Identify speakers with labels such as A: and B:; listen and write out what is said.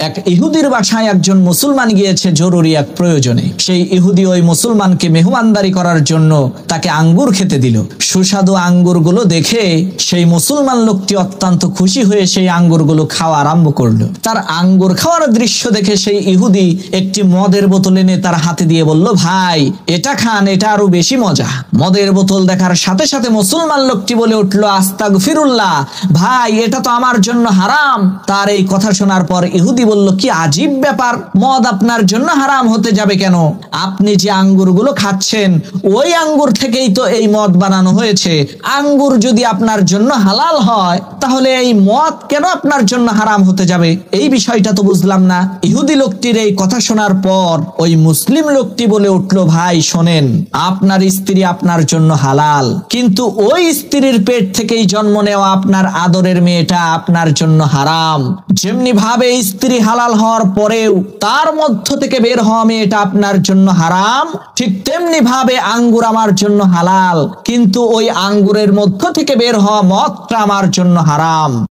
A: এক ইহুদির বাসায় একজন মুসলমান গিয়েছে জরুরি এক প্রয়োজনে। সেই ইহুদি ওই মুসলমানকে মেহমানদারি করার জন্য তাকে আঙ্গুর খেতে দিল। সুস্বাদু আঙ্গুরগুলো দেখে সেই মুসলমান লোকটি অত্যন্ত খুশি হয়ে সেই আঙ্গুরগুলো খাওয়া আরম্ভ করলো। তার আঙ্গুর খাওয়ার দৃশ্য দেখে সেই ইহুদি একটি মদের বোতল এনে তার হাতে দিয়ে বলল, ভাই এটা খান, এটা আরো বেশি মজা। মদের বোতল দেখার সাথে সাথে মুসলমান লোকটি বলে উঠলো, আস্তাগফিরুল্লাহ, ভাই এটা তো আমার জন্য হারাম। তার এই কথা শোনার পর ইহুদি বলল, কি আজীব ব্যাপার, মদ আপনার জন্য হারাম হতে যাবে কেন? আপনি যে আঙ্গুরগুলো খাচ্ছেন ওই আঙ্গুর থেকেই তো এই মদ বানানো হয়েছে। আঙ্গুর যদি আপনার জন্য হালাল হয় তাহলে এই মদ কেন আপনার জন্য হারাম হতে যাবে? এই বিষয়টা তো বুঝলাম না। ইহুদি লোকটির এই কথা শোনার পর ওই মুসলিম লোকটি বলে উঠলো, ভাই শোনেন, আপনার স্ত্রী আপনার জন্য হালাল, কিন্তু ওই স্ত্রীর পেট থেকেই জন্ম নেওয়া আপনার আদরের মেয়েটা আপনার জন্য হারাম। যেমনি ভাবে স্ত্রী হালাল হওয়ার পরেও তার মধ্য থেকে বের হওয়া মেয়েটা আপনার জন্য হারাম, ঠিক তেমনি ভাবে আঙ্গুর আমার জন্য হালাল, কিন্তু ওই আঙ্গুরের মধ্য থেকে বের হওয়া মদটা আমার জন্য হারাম।